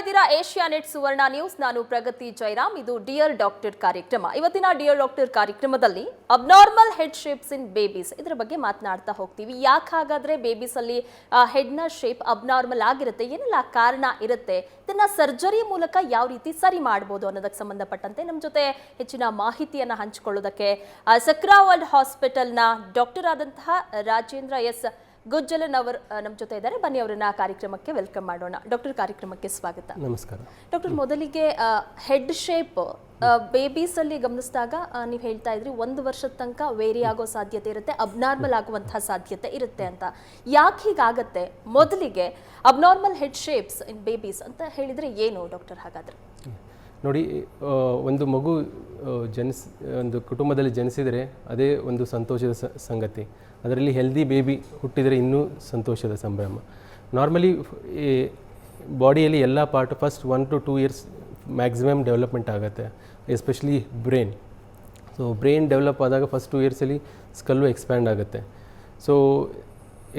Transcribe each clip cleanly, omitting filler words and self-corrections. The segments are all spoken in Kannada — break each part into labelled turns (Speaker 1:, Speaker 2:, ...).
Speaker 1: ಇದ್ದೀರಾ ಏಷ್ಯಾನೆಟ್ ಸುವರ್ಣ ನ್ಯೂಸ್. ನಾನು ಪ್ರಗತಿ ಜೈರಾಮ್. ಇದು ಡಿಯರ್ ಡಾಕ್ಟರ್ ಕಾರ್ಯಕ್ರಮ. ಇವತ್ತಿನ ಡಿಯರ್ ಡಾಕ್ಟರ್ ಕಾರ್ಯಕ್ರಮದಲ್ಲಿ ಅಬ್ನಾರ್ಮಲ್ ಹೆಡ್ ಶೇಪ್ಸ್ ಇನ್ ಬೇಬೀಸ್ ಇದರ ಬಗ್ಗೆ ಮಾತನಾಡ್ತಾ ಹೋಗ್ತೀವಿ. ಯಾಕೆ ಹಾಗಾದ್ರೆ ಬೇಬೀಸ್ ಅಲ್ಲಿ ಹೆಡ್ನ ಶೇಪ್ ಅಬ್ನಾರ್ಮಲ್ ಆಗಿರುತ್ತೆ, ಏನೆಲ್ಲ ಕಾರಣ ಇರುತ್ತೆ, ಇದನ್ನ ಸರ್ಜರಿ ಮೂಲಕ ಯಾವ ರೀತಿ ಸರಿ ಮಾಡಬಹುದು ಅನ್ನೋದಕ್ಕೆ ಸಂಬಂಧಪಟ್ಟಂತೆ ನಮ್ಮ ಜೊತೆ ಹೆಚ್ಚಿನ ಮಾಹಿತಿಯನ್ನ ಹಂಚಿಕೊಳ್ಳೋದಕ್ಕೆ ಸಕ್ರಾ ವರ್ಲ್ಡ್ ಹಾಸ್ಪಿಟಲ್ನ ಡಾಕ್ಟರ್ ಆದಂತಹ ರಾಜೇಂದ್ರ ಎಸ್ ಗುಜ್ಜಲನವರ್ ನಮ್ಮ ಜೊತೆ ಇದ್ದಾರೆ. ಬನ್ನಿ ಅವರನ್ನ ಕಾರ್ಯಕ್ರಮಕ್ಕೆ ವೆಲ್ಕಮ್ ಮಾಡೋಣ. ಡಾಕ್ಟರ್, ಕಾರ್ಯಕ್ರಮಕ್ಕೆ ಸ್ವಾಗತ.
Speaker 2: ನಮಸ್ಕಾರ
Speaker 1: ಡಾಕ್ಟರ್, ಮೊದಲಿಗೆ ಹೆಡ್ ಶೇಪ್ ಬೇಬೀಸ್ ಅಲ್ಲಿ ಗಮನಿಸಿದಾಗ ನೀವು ಹೇಳ್ತಾ ಇದ್ರಿ 1 ವರ್ಷದ ತನಕ ವೇರಿ ಆಗೋ ಸಾಧ್ಯತೆ ಇರುತ್ತೆ, ಅಬ್ನಾರ್ಮಲ್ ಆಗುವಂತಹ ಸಾಧ್ಯತೆ ಇರುತ್ತೆ ಅಂತ. ಯಾಕೆ ಹೀಗಾಗತ್ತೆ? ಮೊದಲಿಗೆ ಅಬ್ನಾರ್ಮಲ್ ಹೆಡ್ ಶೇಪ್ಸ್ ಇನ್ ಬೇಬೀಸ್ ಅಂತ ಹೇಳಿದ್ರೆ ಏನು ಡಾಕ್ಟರ್? ಹಾಗಾದ್ರೆ
Speaker 2: ನೋಡಿ, ಒಂದು ಮಗು ಒಂದು ಕುಟುಂಬದಲ್ಲಿ ಜನಿಸಿದರೆ ಅದೇ ಒಂದು ಸಂತೋಷದ ಸಂಗತಿ. ಅದರಲ್ಲಿ ಹೆಲ್ದಿ ಬೇಬಿ ಹುಟ್ಟಿದರೆ ಇನ್ನೂ ಸಂತೋಷದ ಸಂಭ್ರಮ. ನಾರ್ಮಲಿ ಬಾಡಿಯಲ್ಲಿ ಎಲ್ಲ part first 1 to 2 years maximum development ಆಗುತ್ತೆ, especially brain. So brain develop ಆದಾಗ ಫಸ್ಟ್ 2 yearsಲ್ಲಿ ಸ್ಕಲ್ಲು ಎಕ್ಸ್ಪ್ಯಾಂಡ್ ಆಗುತ್ತೆ. ಸೊ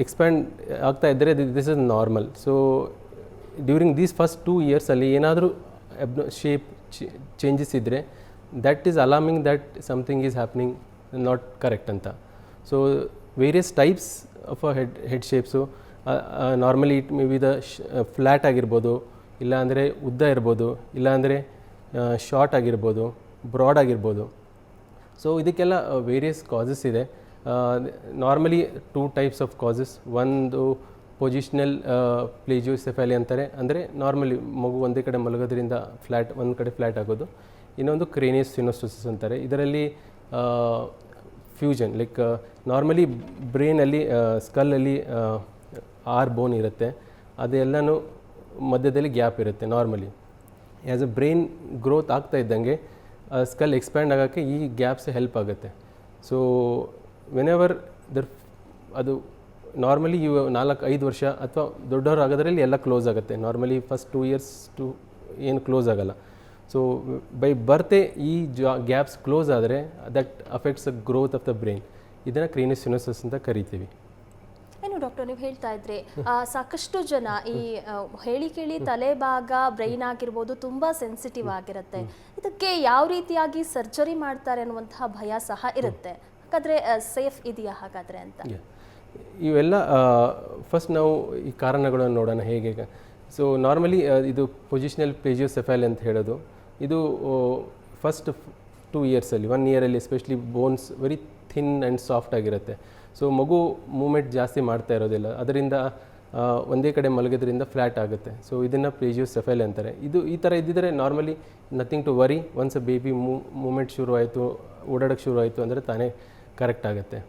Speaker 2: ಎಕ್ಸ್ಪ್ಯಾಂಡ್ ಆಗ್ತಾ ಇದ್ದರೆ this is normal. So during these first 2 yearsಲ್ಲಿ ಏನಾದರೂ ಶೇಪ್ ಚೇಂಜಸ್ ಇದ್ದರೆ that is alarming that something is happening not correct ಅಂತ. So various types of head shapes normally it may be the flat ಆಗಿರ್ಬೋದು, ಇಲ್ಲಾಂದರೆ ಉದ್ದ ಇರ್ಬೋದು, ಇಲ್ಲಾಂದರೆ ಶಾರ್ಟ್ ಆಗಿರ್ಬೋದು, ಬ್ರಾಡ್ ಆಗಿರ್ಬೋದು. ಸೊ ಇದಕ್ಕೆಲ್ಲ ವೇರಿಯಸ್ ಕಾಸಸ್ ಇದೆ. Normally 2 types of causes. ಒಂದು ಪೊಸಿಷನಲ್ ಪ್ಲೇಜಿಯೋಸೆಫಾಲಿ ಅಂತಾರೆ, ಅಂದರೆ ನಾರ್ಮಲಿ ಮಗು ಒಂದೇ ಕಡೆ ಮಲಗೋದ್ರಿಂದ ಒಂದು ಕಡೆ ಫ್ಲ್ಯಾಟ್ ಆಗೋದು. ಇನ್ನೊಂದು ಕ್ರೇನಿಯಸ್ ಸಿನೋಸ್ಟೋಸಿಸ್ ಅಂತಾರೆ. ಇದರಲ್ಲಿ ಫ್ಯೂಷನ್, ಲೈಕ್ ನಾರ್ಮಲಿ ಬ್ರೈನಲ್ಲಿ ಸ್ಕಲ್ಲಲ್ಲಿ 6 ಬೋನ್ ಇರುತ್ತೆ, ಅದೆಲ್ಲನೂ ಮಧ್ಯದಲ್ಲಿ ಗ್ಯಾಪ್ ಇರುತ್ತೆ. Normally as a brain growth ಆಗ್ತಾ ಇದ್ದಂಗೆ ಸ್ಕಲ್ ಎಕ್ಸ್ಪ್ಯಾಂಡ್ ಆಗೋಕ್ಕೆ ಈ ಗ್ಯಾಪ್ಸ್ ಹೆಲ್ಪ್ ಆಗುತ್ತೆ. ಸೊ ವೆನೆವರ್ ಅದು ನಾರ್ಮಲಿ 4-5 ವರ್ಷ ಅಥವಾ ದೊಡ್ಡವರು ಆಗೋದ್ರಲ್ಲಿ ಎಲ್ಲ ಕ್ಲೋಸ್ ಆಗುತ್ತೆ. ನಾರ್ಮಲಿ ಫಸ್ಟ್ 2 years ಏನು ಕ್ಲೋಸ್ ಆಗೋಲ್ಲ. ಸೊ ಬೈ ಬರ್ತೆ ಈ ಗ್ಯಾಪ್ಸ್ ಕ್ಲೋಸ್ ಆದರೆ that affects the growth of the brain. ಇದನ್ನು ಕ್ರೇನಿಯಸ್ ಸಿನೋಸಿಸ್ ಅಂತ ಕರಿತೀವಿ.
Speaker 1: ಏನು ಡಾಕ್ಟರ್, ನೀವು ಹೇಳ್ತಾ ಇದ್ರಿ ಸಾಕಷ್ಟು ಜನ ಈ ಹೇಳಿ ಕೇಳಿ ತಲೆ ಭಾಗ, ಬ್ರೈನ್ ಆಗಿರ್ಬೋದು ತುಂಬಾ ಸೆನ್ಸಿಟಿವ್ ಆಗಿರುತ್ತೆ, ಇದಕ್ಕೆ ಯಾವ ರೀತಿಯಾಗಿ ಸರ್ಜರಿ ಮಾಡ್ತಾರೆ ಅನ್ನುವಂತಹ ಭಯ ಸಹ ಇರುತ್ತೆ. ಹಾಗಾದ್ರೆ ಸೇಫ್ ಇದೆಯಾ ಹಾಗಾದ್ರೆ ಅಂತ?
Speaker 2: ಇವೆಲ್ಲ ಫಸ್ಟ್ ನಾವು ಈ ಕಾರಣಗಳನ್ನು ನೋಡೋಣ ಹೇಗೆ. ಸೊ ನಾರ್ಮಲಿ ಇದು ಪೊಸಿಷನಲ್ ಪ್ಲೇಜಿಯೋಸೆಫಾಲಿ ಅಂತ ಹೇಳೋದು. ಇದು ಫಸ್ಟ್ 2 yearsಲ್ಲಿ 1 yearಲ್ಲಿ especially bones very thin and soft ಆಗಿರುತ್ತೆ. ಸೊ ಮಗು ಮೂಮೆಂಟ್ ಜಾಸ್ತಿ ಮಾಡ್ತಾ ಇರೋದಿಲ್ಲ, ಅದರಿಂದ ಒಂದೇ ಕಡೆ ಮಲಗೋದ್ರಿಂದ ಫ್ಲ್ಯಾಟ್ ಆಗುತ್ತೆ. ಸೊ ಇದನ್ನು ಪ್ಲೇಜಿಯೋಸೆಫಾಲಿ ಅಂತಾರೆ. ಈ ಥರ ಇದ್ದಿದ್ರೆ normally nothing to worry. Once a baby movement ಶುರು ಆಯಿತು, ಓಡಾಡೋಕ್ಕೆ ಶುರು ಆಯಿತು ಅಂದರೆ ತಾನೇ ಕರೆಕ್ಟ್ ಆಗುತ್ತೆ.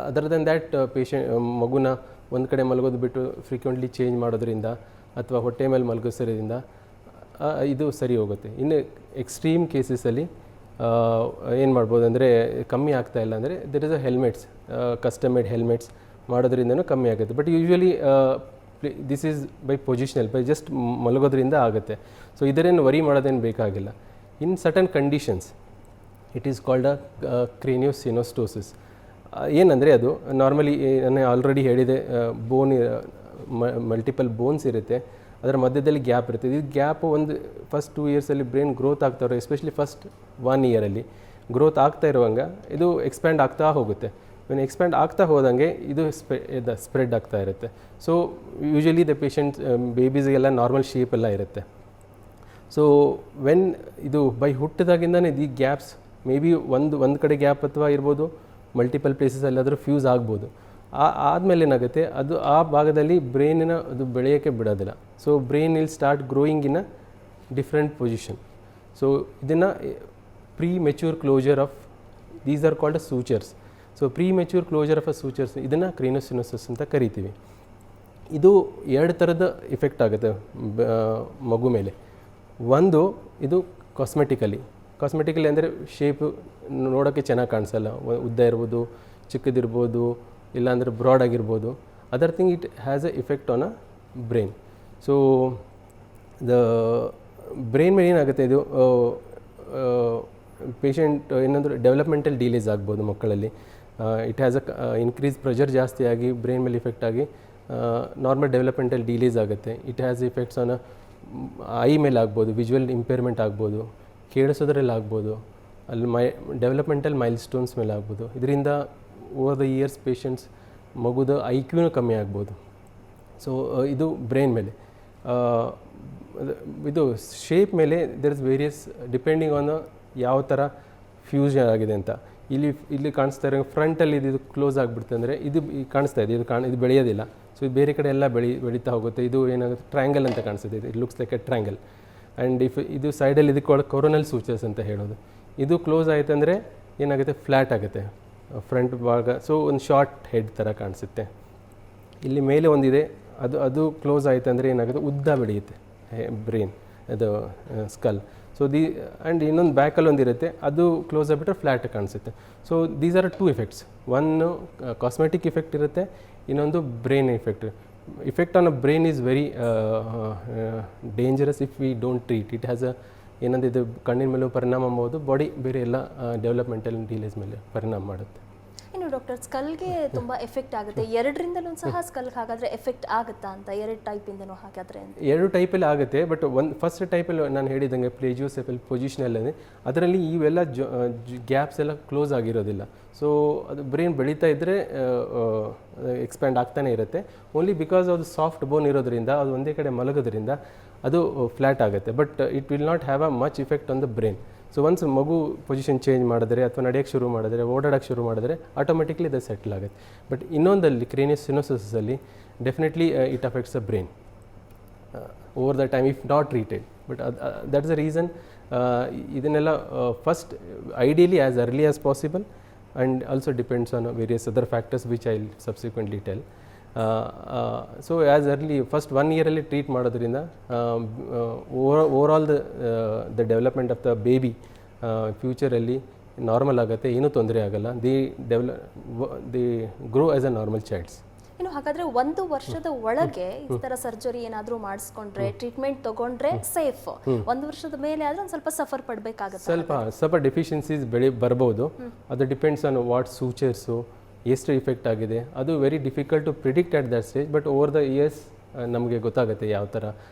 Speaker 2: ಅದರ್ ದೆನ್ ದ್ಯಾಟ್ ಮಗುನ ಒಂದು ಕಡೆ ಮಲಗೋದು ಬಿಟ್ಟು ಫ್ರೀಕ್ವೆಂಟ್ಲಿ ಚೇಂಜ್ ಮಾಡೋದ್ರಿಂದ ಅಥವಾ ಹೊಟ್ಟೆ ಮೇಲೆ ಮಲಗಿಸೋದ್ರಿಂದ ಇದು ಸರಿ ಹೋಗುತ್ತೆ. ಇನ್ನು ಎಕ್ಸ್ಟ್ರೀಮ್ ಕೇಸಸಲ್ಲಿ ಏನು ಮಾಡ್ಬೋದು ಅಂದರೆ, ಕಮ್ಮಿ ಆಗ್ತಾ ಇಲ್ಲ ಅಂದರೆ there is a helmets, custom made helmets ಮಾಡೋದ್ರಿಂದನೂ ಕಮ್ಮಿ ಆಗುತ್ತೆ. But usually this is by positional, by just ಮಲಗೋದ್ರಿಂದ ಆಗುತ್ತೆ. ಸೊ ಇದರೇನು ವರಿ ಮಾಡೋದೇನು ಬೇಕಾಗಿಲ್ಲ. In certain conditions it is called a craniosynostosis. ಏನಂದರೆ ಅದು ನಾರ್ಮಲಿ ನಾನು ಆಲ್ರೆಡಿ ಹೇಳಿದೆ, ಬೋನ್ ಮಲ್ಟಿಪಲ್ ಬೋನ್ಸ್ ಇರುತ್ತೆ, ಅದರ ಮಧ್ಯದಲ್ಲಿ ಗ್ಯಾಪ್ ಇರುತ್ತೆ. ಇದು ಗ್ಯಾಪು ಒಂದು ಫಸ್ಟ್ 2 yearsಲ್ಲಿ ಬ್ರೈನ್ ಗ್ರೋತ್ ಆಗ್ತಾವ್ರೆ, ಎಸ್ಪೆಷಲಿ ಫಸ್ಟ್ 1 yearಲ್ಲಿ ಗ್ರೋತ್ ಆಗ್ತಾ ಇರುವಂಗ ಇದು ಎಕ್ಸ್ಪ್ಯಾಂಡ್ ಆಗ್ತಾ ಹೋಗುತ್ತೆ. ಎಕ್ಸ್ಪ್ಯಾಂಡ್ ಆಗ್ತಾ ಹೋದಂಗೆ ಇದು ಸ್ಪ್ರೆಡ್ ಆಗ್ತಾ ಇರುತ್ತೆ. ಸೊ ಯೂಶ್ವಲಿ ದ ಪೇಷಂಟ್ಸ್ ಬೇಬೀಸ್ಗೆಲ್ಲ ನಾರ್ಮಲ್ ಶೇಪ್ ಎಲ್ಲ ಇರುತ್ತೆ. ಸೊ ವೆನ್ ಇದು ಬೈ ಹುಟ್ಟಿದಾಗಿಂದನೇ ಈ ಗ್ಯಾಪ್ಸ್ ಮೇ ಬಿ ಒಂದು ಕಡೆ ಗ್ಯಾಪ್ ಅಥವಾ ಇರ್ಬೋದು, ಮಲ್ಟಿಪಲ್ ಪ್ಲೇಸಸ್ಸಲ್ಲಾದರೂ ಫ್ಯೂಸ್ ಆಗ್ಬೋದು. ಆದಮೇಲೆ ಏನಾಗುತ್ತೆ, ಅದು ಆ ಭಾಗದಲ್ಲಿ ಬ್ರೈನಿನ ಅದು ಬೆಳೆಯೋಕ್ಕೆ ಬಿಡೋದಿಲ್ಲ. So brain will start growing in a different position. So ಇದನ್ನು premature closure of these are called a sutures. So premature closure of a sutures, ಇದನ್ನು ಕ್ರೇನಿಯಸ್ ಸಿನೋಸಿಸ್ ಅಂತ ಕರಿತೀವಿ. ಇದು 2 ಥರದ ಇಫೆಕ್ಟ್ ಆಗುತ್ತೆ ಮಗು ಮೇಲೆ. ಒಂದು ಇದು ಕಾಸ್ಮೆಟಿಕಲಿ ಅಂದರೆ ಶೇಪು ನೋಡೋಕ್ಕೆ ಚೆನ್ನಾಗಿ ಕಾಣಿಸಲ್ಲ, ಉದ್ದ ಇರ್ಬೋದು, ಚಿಕ್ಕದಿರ್ಬೋದು, ಇಲ್ಲಾಂದರೆ ಬ್ರಾಡ್ ಆಗಿರ್ಬೋದು. Other thing it has a effect on a brain. So the brain ಮೇಲೆ ಏನಾಗುತ್ತೆ, ಇದು ಪೇಷಂಟ್ ಏನಂದ್ರೆ ಡೆವಲಪ್ಮೆಂಟಲ್ ಡಿಲೇಸ್ ಆಗ್ಬೋದು ಮಕ್ಕಳಲ್ಲಿ. It has a increase pressure ಜಾಸ್ತಿ ಆಗಿ ಬ್ರೈನ್ ಮೇಲೆ ಇಫೆಕ್ಟ್ ಆಗಿ ನಾರ್ಮಲ್ ಡೆವಲಪ್ಮೆಂಟಲ್ ಡಿಲೇಸ್ ಆಗುತ್ತೆ. It has effects on I ಮೇಲೆ ಆಗ್ಬೋದು, ವಿಜುವಲ್ ಇಂಪೇರ್ಮೆಂಟ್ ಆಗ್ಬೋದು, ಕೇಳಿಸೋದ್ರಲ್ಲಿ ಆಗ್ಬೋದು, ಅಲ್ಲಿ ಡೆವಲಪ್ಮೆಂಟಲ್ ಮೈಲ್ಸ್ಟೋನ್ಸ್ ಮೇಲೆ ಆಗ್ಬೋದು. ಇದರಿಂದ ಓವರ್ ದ ಇಯರ್ಸ್ ಪೇಷಂಟ್ಸ್ ಮಗುದ IQನೂ ಕಮ್ಮಿ ಆಗ್ಬೋದು. ಸೊ ಇದು ಬ್ರೈನ್ ಮೇಲೆ. ಇದು ಶೇಪ್ ಮೇಲೆ there is various depending on ಯಾವ ಥರ ಫ್ಯೂಷನ್ ಆಗಿದೆ ಅಂತ. ಇಲ್ಲಿ ಕಾಣಿಸ್ತಾ ಇರೋ ಫ್ರಂಟಲ್ಲಿ ಇದು ಕ್ಲೋಸ್ ಆಗಿಬಿಡುತ್ತೆ ಅಂದರೆ ಇದು ಕಾಣಿಸ್ತಾ ಇದೆ, ಇದು ಬೆಳೆಯೋದಿಲ್ಲ. ಸೊ ಇದು ಬೇರೆ ಕಡೆ ಎಲ್ಲ ಬೆಳೀತಾ ಹೋಗುತ್ತೆ. ಇದು ಏನಾಗುತ್ತೆ, ಟ್ರ್ಯಾಂಗಲ್ ಅಂತ ಕಾಣಿಸುತ್ತೆ. ಇದು looks like A triangle. And ಇದು ಸೈಡಲ್ಲಿ ಇದಕ್ಕೆ ಕೊರೋನಲ್ ಸೂಚರ್ಸ್ ಅಂತ ಹೇಳೋದು. ಇದು ಕ್ಲೋಸ್ ಆಯಿತು ಅಂದರೆ ಏನಾಗುತ್ತೆ, ಫ್ಲ್ಯಾಟ್ ಆಗುತ್ತೆ ಫ್ರಂಟ್ ಭಾಗ. ಸೊ ಒಂದು ಶಾರ್ಟ್ ಹೆಡ್ ಥರ ಕಾಣಿಸುತ್ತೆ. ಇಲ್ಲಿ ಮೇಲೆ ಒಂದಿದೆ, ಅದು ಕ್ಲೋಸ್ ಆಯಿತು ಅಂದರೆ ಏನಾಗುತ್ತೆ, ಉದ್ದ ಬೆಳೆಯುತ್ತೆ ಬ್ರೈನ್, ಅದು ಸ್ಕಲ್. ಸೊ ಆ್ಯಂಡ್ ಇನ್ನೊಂದು ಬ್ಯಾಕಲ್ಲಿ ಒಂದಿರುತ್ತೆ, ಅದು ಕ್ಲೋಸ್ ಆಗಿಬಿಟ್ರೆ ಫ್ಲ್ಯಾಟ್ ಕಾಣಿಸುತ್ತೆ. So these are 2 effects. ಒಂದು ಕಾಸ್ಮೆಟಿಕ್ ಇಫೆಕ್ಟ್ ಇರುತ್ತೆ, ಇನ್ನೊಂದು brain effect. Effect on a brain is very dangerous if we don't treat it. Has ಏನಂದ್ರೆ ಇದು ಕಣ್ಣಿನ ಮೇಲೂ ಪರಿಣಾಮ ಮಾಡ್ಬೋದು, ಬಾಡಿ ಬೇರೆ ಎಲ್ಲ ಡೆವಲಪ್ಮೆಂಟಲ್ ಡಿಲೇಸ್ ಮೇಲೆ ಪರಿಣಾಮ ಮಾಡುತ್ತೆ.
Speaker 1: ಇನ್ನು ಡಾಕ್ಟರ್, ಸ್ಕಲ್ಗೆ ತುಂಬ ಎಫೆಕ್ಟ್ ಆಗುತ್ತೆ, ಎರಡರಿಂದಲೂ ಸಹ ಸ್ಕಲ್ಗೆ ಹಾಗಾದರೆ ಎಫೆಕ್ಟ್ ಆಗುತ್ತಾ ಅಂತ? 2 ಟೈಪಿಂದನೂ ಹಾಗಾದರೆ ಅಂತ? 2
Speaker 2: ಟೈಪಲ್ಲಿ ಆಗುತ್ತೆ. ಬಟ್ ಫಸ್ಟ್ ಟೈಪಲ್ಲಿ ನಾನು ಹೇಳಿದಂಗೆ ಪ್ಲೇಜಿಯೋಸೆಫಲ್ ಪೊಸಿಷನಲ್ ಅಂದರೆ ಅದರಲ್ಲಿ ಇವೆಲ್ಲ ಗ್ಯಾಪ್ಸ್ ಎಲ್ಲ ಕ್ಲೋಸ್ ಆಗಿರೋದಿಲ್ಲ. ಸೊ ಅದು ಬ್ರೈನ್ ಬೆಳೀತಾ ಇದ್ದರೆ ಎಕ್ಸ್ಪ್ಯಾಂಡ್ ಆಗ್ತಾನೆ ಇರುತ್ತೆ. ಓನ್ಲಿ ಬಿಕಾಸ್ ಅದು ಸಾಫ್ಟ್ ಬೋನ್ ಇರೋದ್ರಿಂದ, ಅದು ಒಂದೇ ಕಡೆ ಮಲಗೋದ್ರಿಂದ ಅದು ಫ್ಲ್ಯಾಟ್ ಆಗುತ್ತೆ. But it will not have a much effect on the brain. So once ಮಗು ಪೊಸಿಷನ್ ಚೇಂಜ್ ಮಾಡಿದ್ರೆ ಅಥವಾ ನಡೆಯೋಕ್ಕೆ ಶುರು ಮಾಡಿದ್ರೆ, ಓಡಾಡೋಕ್ಕೆ ಶುರು ಮಾಡಿದ್ರೆ ಆಟೋಮೆಟಿಕ್ಲಿ ಅದು ಸೆಟ್ಲ್ ಆಗುತ್ತೆ. ಬಟ್ ಇನ್ನೊಂದಲ್ಲಿ ಕ್ರೇನಿಯಸ್ ಸಿನೋಸಿಸಲ್ಲಿ definitely it affects the brain over the time if not treated. But that's the reason ಇದನ್ನೆಲ್ಲ first ideally as early as possible, and also depends on various other factors which I will subsequently tell. So as early first 1 ಇಯರಲ್ಲಿ ಟ್ರೀಟ್ ಮಾಡೋದ್ರಿಂದ over all the development of the baby ಫ್ಯೂಚರಲ್ಲಿ ನಾರ್ಮಲ್ ಆಗುತ್ತೆ, ಏನೂ ತೊಂದರೆ ಆಗೋಲ್ಲ. They grow as a normal childs.
Speaker 1: ಇನ್ನು ಹಾಗಾದರೆ 1 ವರ್ಷದ ಒಳಗೆ ಈ ಥರ ಸರ್ಜರಿ ಏನಾದರೂ ಮಾಡಿಸ್ಕೊಂಡ್ರೆ, ಟ್ರೀಟ್ಮೆಂಟ್ ತೊಗೊಂಡ್ರೆ ಸೇಫ್. 1 ವರ್ಷದ ಮೇಲೆ ಆದರೆ ಒಂದು ಸ್ವಲ್ಪ ಸಫರ್ ಪಡಬೇಕಾಗುತ್ತೆ,
Speaker 2: ಸ್ವಲ್ಪ ಡೆಫಿಷಿಯನ್ಸೀಸ್ ಬರ್ಬೋದು. ಅದು ಡಿಪೆಂಡ್ಸ್ ಆನ್ ವಾಟ್ ಸೂಚರ್ಸು, ಎಷ್ಟು ಇಫೆಕ್ಟ್ ಆಗಿದೆ. ಅದು very difficult to predict at that stage. But over the years ನಮಗೆ ಗೊತ್ತಾಗುತ್ತೆ ಯಾವ ಥರ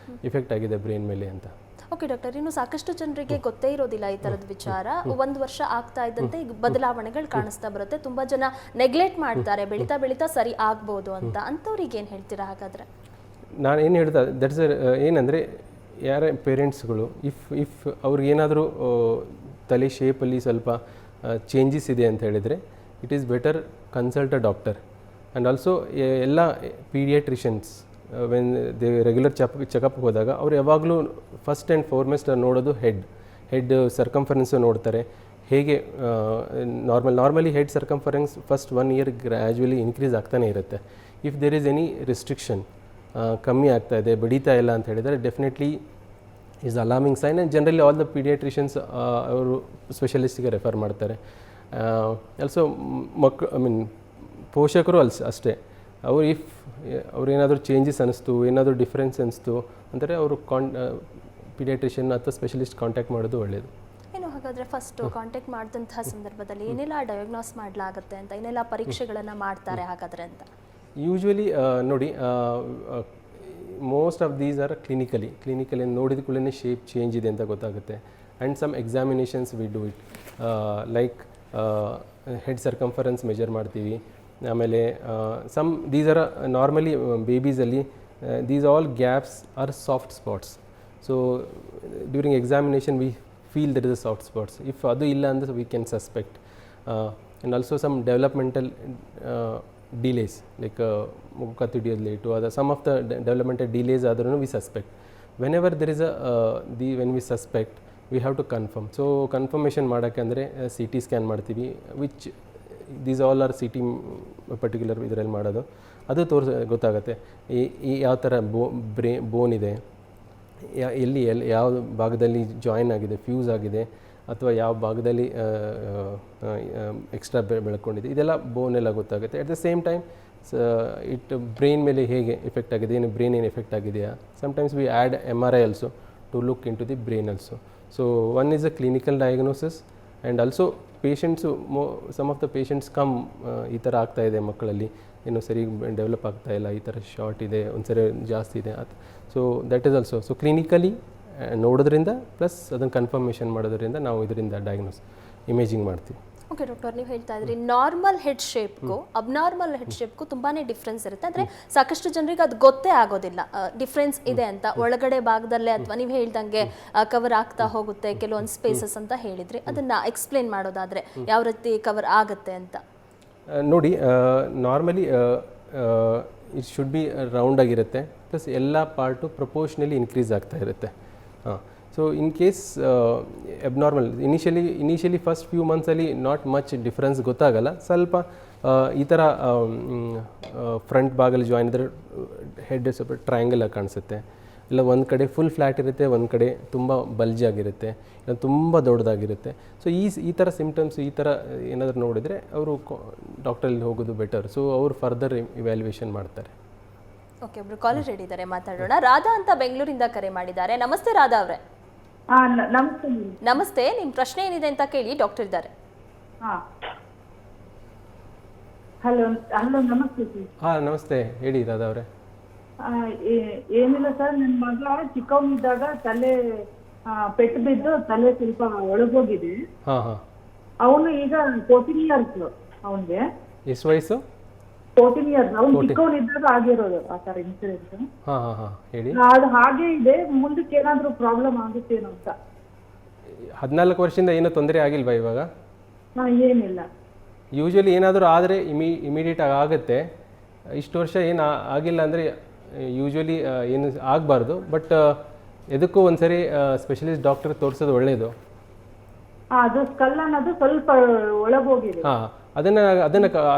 Speaker 2: ಇಫೆಕ್ಟ್ ಆಗಿದೆ ಬ್ರೈನ್ ಮೇಲೆ ಅಂತ.
Speaker 1: ಓಕೆ ಡಾಕ್ಟರ್, ಇನ್ನು ಸಾಕಷ್ಟು ಜನರಿಗೆ ಗೊತ್ತೇ ಇರೋದಿಲ್ಲ ಈ ಥರದ ವಿಚಾರ. 1 ವರ್ಷ ಆಗ್ತಾ ಇದ್ದಂತೆ ಈಗ ಬದಲಾವಣೆಗಳು ಕಾಣಿಸ್ತಾ ಬರುತ್ತೆ. ತುಂಬ ಜನ ನೆಗ್ಲೆಕ್ಟ್ ಮಾಡ್ತಾರೆ, ಬೆಳೀತಾ ಬೆಳೀತಾ ಸರಿ ಆಗ್ಬೋದು ಅಂತ. ಅಂಥವ್ರಿಗೆ ಏನು ಹೇಳ್ತೀರಾ ಹಾಗಾದರೆ?
Speaker 2: ನಾನು ಏನು ಹೇಳ್ತಾ ದಟ್ಸ್ ಏನಂದರೆ, ಯಾರೇ ಪೇರೆಂಟ್ಸ್ಗಳು ಇಫ್ ಅವ್ರಿಗೇನಾದರೂ ತಲೆ ಶೇಪಲ್ಲಿ ಸ್ವಲ್ಪ ಚೇಂಜಸ್ ಇದೆ ಅಂತ ಹೇಳಿದರೆ, it is better consult a doctor. And also ಎಲ್ಲ ಪೀಡಿಯಾಟ್ರಿಷನ್ಸ್ ವೆನ್ ದೇ ರೆಗ್ಯುಲರ್ ಚೆಕಪ್ ಹೋದಾಗ ಅವ್ರು ಯಾವಾಗಲೂ ಫಸ್ಟ್ ಆ್ಯಂಡ್ ಫಾರ್ಮೆಸ್ಟ್ ನೋಡೋದು ಹೆಡ್ ಸರ್ಕಂಫರೆನ್ಸು ನೋಡ್ತಾರೆ. ಹೇಗೆ normally head circumference first 1 year gradually increase ಆಗ್ತಾನೆ ಇರುತ್ತೆ. If there is any restriction, ಕಮ್ಮಿ ಆಗ್ತಾ ಇದೆ, ಬೆಳೀತಾ ಇಲ್ಲ ಅಂತ ಹೇಳಿದರೆ definitely is alarming sign. And generally all the paediatricians ಅವರು ಸ್ಪೆಷಲಿಸ್ಟಿಗೆ ರೆಫರ್ ಮಾಡ್ತಾರೆ. ಆಲ್ಸೋ ಪೋಷಕರು ಅಷ್ಟೇ. ಅವ್ರೇನಾದರೂ ಚೇಂಜಸ್ ಅನ್ನಿಸ್ತು, ಏನಾದರೂ ಡಿಫ್ರೆನ್ಸ್ ಅನ್ನಿಸ್ತು ಅಂದರೆ ಅವರು ಪೀಡಿಯಾಟ್ರಿಷಿಯನ್ ಅಥವಾ ಸ್ಪೆಷಲಿಸ್ಟ್ ಕಾಂಟ್ಯಾಕ್ಟ್ ಮಾಡೋದು ಒಳ್ಳೆಯದು.
Speaker 1: ಏನು ಹಾಗಾದರೆ ಫಸ್ಟು ಕಾಂಟ್ಯಾಕ್ಟ್ ಮಾಡಿದಂತಹ ಸಂದರ್ಭದಲ್ಲಿ ಏನೆಲ್ಲ ಡಯಾಗ್ನೋಸ್ ಮಾಡಲಾಗುತ್ತೆ ಅಂತ, ಏನೆಲ್ಲ ಪರೀಕ್ಷೆಗಳನ್ನು ಮಾಡ್ತಾರೆ ಹಾಗಾದರೆ ಅಂತ?
Speaker 2: ಯೂಶ್ವಲಿ ನೋಡಿ, most of these are clinically ನೋಡಿದ ಕೂಡಲೇ ಶೇಪ್ ಚೇಂಜ್ ಇದೆ ಅಂತ ಗೊತ್ತಾಗುತ್ತೆ. And some examinations we do it, like head circumference measure ಮಾಡ್ತೀವಿ. ಆಮೇಲೆ ದೀಸ್ ಆರ್ ನಾರ್ಮಲಿ ಬೇಬೀಸಲ್ಲಿ these all gaps are soft spots. So during examination we feel that is a soft spots. If ಅದು ಇಲ್ಲ ಅಂದರೆ we can suspect. And also some developmental delays like ಮಗು ಕತ್ತು ಹಿಡಿಯೋದು ಲೇಟು, ಅದು some of the developmental delays ಆದ್ರೂ we suspect. Whenever there is when we suspect we have to confirm. So confirmation ಮಾಡೋಕ್ಕೆ ಅಂದರೆ CT ಸ್ಕ್ಯಾನ್ ಮಾಡ್ತೀವಿ, which these all are CT particular ಇದರಲ್ಲಿ ಮಾಡೋದು. ಅದು ಗೊತ್ತಾಗುತ್ತೆ ಈ ಯಾವ ಥರ ಬೋನ್ ಇದೆ, ಎಲ್ಲಿ ಯಾವ ಭಾಗದಲ್ಲಿ ಜಾಯಿನ್ ಆಗಿದೆ, ಫ್ಯೂಸ್ ಆಗಿದೆ, ಅಥವಾ ಯಾವ ಭಾಗದಲ್ಲಿ ಎಕ್ಸ್ಟ್ರಾ ಬೆಳ್ಕೊಂಡಿದೆ, ಇದೆಲ್ಲ ಬೋನೆಲ್ಲ ಗೊತ್ತಾಗುತ್ತೆ. At the same time brain ಮೇಲೆ ಹೇಗೆ ಎಫೆಕ್ಟ್ ಆಗಿದೆ, ಬ್ರೈನ್ ಏನು ಎಫೆಕ್ಟ್ ಆಗಿದೆಯಾ. Sometimes we add MRI also to look into the brain also. So one is a clinical diagnosis. And also patients some of the patients ಈ ಥರ ಆಗ್ತಾಯಿದೆ ಮಕ್ಕಳಲ್ಲಿ, ಏನು ಸರಿ ಡೆವಲಪ್ ಆಗ್ತಾ ಇಲ್ಲ, ಈ ಥರ ಶಾರ್ಟ್ ಇದೆ, ಒಂದ್ಸರಿ ಜಾಸ್ತಿ ಇದೆ so that is also. So clinically ನೋಡೋದ್ರಿಂದ ಪ್ಲಸ್ ಅದನ್ನು ಕನ್ಫರ್ಮೇಷನ್ ಮಾಡೋದ್ರಿಂದ ನಾವು ಇದರಿಂದ ಡಯಾಗ್ನೋಸ್ ಇಮೇಜಿಂಗ್ ಮಾಡ್ತೀವಿ.
Speaker 1: ಓಕೆ ಡಾಕ್ಟರ್, ನೀವು ಹೇಳ್ತಾ ಇದ್ರಿ ನಾರ್ಮಲ್ ಹೆಡ್ ಶೇಪ್ಗೂ ಅಬ್ನಾರ್ಮಲ್ ಹೆಡ್ ಶೇಪ್ಗೂ ತುಂಬಾ ಡಿಫ್ರೆನ್ಸ್ ಇರುತ್ತೆ. ಅಂದರೆ ಸಾಕಷ್ಟು ಜನರಿಗೆ ಅದು ಗೊತ್ತೇ ಆಗೋದಿಲ್ಲ ಡಿಫ್ರೆನ್ಸ್ ಇದೆ ಅಂತ. ಒಳಗಡೆ ಭಾಗದಲ್ಲೇ ಅಥವಾ ನೀವು ಹೇಳ್ದಂಗೆ ಕವರ್ ಆಗ್ತಾ ಹೋಗುತ್ತೆ ಕೆಲವೊಂದು ಸ್ಪೇಸಸ್ ಅಂತ ಹೇಳಿದ್ರಿ, ಅದನ್ನು ಎಕ್ಸ್ಪ್ಲೇನ್ ಮಾಡೋದಾದರೆ ಯಾವ ರೀತಿ ಕವರ್ ಆಗುತ್ತೆ ಅಂತ.
Speaker 2: ನೋಡಿ, normally it should be round ಆಗಿರುತ್ತೆ, ಪ್ಲಸ್ ಎಲ್ಲ ಪಾರ್ಟು ಪ್ರಪೋರ್ಷನಲಿ ಇನ್ಕ್ರೀಸ್ ಆಗ್ತಾ ಇರುತ್ತೆ. ಹಾಂ, so in case abnormal initially first few ಮಂತ್ಸಲ್ಲಿ ನಾಟ್ ಮಚ್ ಡಿಫ್ರೆನ್ಸ್ ಗೊತ್ತಾಗಲ್ಲ. ಸ್ವಲ್ಪ ಈ ಥರ ಫ್ರಂಟ್ ಭಾಗಲ್ಲಿ ಜಾಯಿನ್ ಇದ್ದರೆ ಹೆಡ್ ಸ್ವಲ್ಪ ಟ್ರಯಾಂಗಲ್ ಆಗಿ ಕಾಣಿಸುತ್ತೆ, ಇಲ್ಲ ಒಂದು ಕಡೆ ಫುಲ್ ಫ್ಲ್ಯಾಟ್ ಇರುತ್ತೆ, ಒಂದು ಕಡೆ ತುಂಬ ಬಲ್ಜ್ ಆಗಿರುತ್ತೆ, ಇಲ್ಲ ತುಂಬ ದೊಡ್ಡದಾಗಿರುತ್ತೆ. ಸೊ ಈ ಥರ ಸಿಮ್ಟಮ್ಸ್ ಈ ಥರ ಏನಾದರೂ ನೋಡಿದರೆ ಅವರು ಡಾಕ್ಟ್ರಲ್ಲಿ ಹೋಗೋದು ಬೆಟರ್. ಸೊ ಅವರು ಫರ್ದರ್ ಇವ್ಯಾಲ್ಯೂಯೇಷನ್ ಮಾಡ್ತಾರೆ.
Speaker 1: ಓಕೆ, ಒಬ್ರು ಕಾಲರ್ ರೆಡಿ ಇದ್ದಾರೆ, ಮಾತಾಡೋಣ. ರಾಧಾ ಅಂತ ಬೆಂಗಳೂರಿಂದ ಕರೆ ಮಾಡಿದ್ದಾರೆ. ನಮಸ್ತೆ ರಾಧಾ ಅವರೇ. ನಮಸ್ತೆ, ನಿಮ್ಮ ಪ್ರಶ್ನೆ ಏನಿದೆ ಅಂತ ಕೇಳಿ, ಡಾಕ್ಟರ್ ಇದ್ದಾರೆ.
Speaker 3: ಹಲೋ ಹಲೋ ನಮಸ್ತೆ ಸರ್.
Speaker 2: ಹಾಂ ನಮಸ್ತೆ, ಹೇಳಿ ರಾಧಾ ಅವರೇ.
Speaker 3: ಏನಿಲ್ಲ ಸರ್, ನನ್ನ ಮಗ ಚಿಕ್ಕವನಿದ್ದಾಗ ತಲೆ ಪೆಟ್ಟು ಬಿದ್ದು ತಲೆ ಸ್ವಲ್ಪ ಒಳಗೋಗಿದೆ.
Speaker 2: ಹಾಂ ಹಾಂ,
Speaker 3: ಅವನು ಈಗ 14 ಇಯರ್ಸ್. ಅವನಿಗೆ
Speaker 2: ಎಷ್ಟು ವಯಸ್ಸು?
Speaker 3: 14 ಇಯರ್ಸ್. ಅವ್ನು ಚಿಕ್ಕವನಿದ್ದಾಗ ಆಗಿರೋದು ಆ ಥರ ಇನ್ಸಿಡೆಂಟ್.
Speaker 2: ಹಾಂ ಹಾಂ ಹಾಂ, ಹೇಳಿ.
Speaker 3: ಅದು ಹಾಗೆ ಇದೆ, ಮುಂದಕ್ಕೆ ಏನಾದರೂ ಪ್ರಾಬ್ಲಮ್ ಆಗುತ್ತೇನೋ ಅಂತ.
Speaker 2: 14 ವರ್ಷದಿಂದ ಏನೂ ತೊಂದರೆ ಆಗಿಲ್ವಾ ಇವಾಗ?
Speaker 3: ಏನಿಲ್ಲ.
Speaker 2: ಯೂಶ್ವಲಿ ಏನಾದರೂ ಆದರೆ ಇಮಿಡಿಯೇಟ್ ಆಗುತ್ತೆ. ಇಷ್ಟು ವರ್ಷ ಏನು ಆಗಿಲ್ಲ ಅಂದರೆ ಯೂಶ್ವಲಿ ಏನು ಆಗಬಾರ್ದು. ಬಟ್ ಎದಕ್ಕೂ ಒಂದ್ಸರಿ ಸ್ಪೆಷಲಿಸ್ಟ್ ಡಾಕ್ಟರ್ ತೋರಿಸೋದು ಒಳ್ಳೆಯದು.
Speaker 3: ಅದು ಸ್ಕಲ್ ಅನ್ನೋದು ಸ್ವಲ್ಪ ಒಳಗೋಗಿದೆ.
Speaker 2: ಹಾಂ,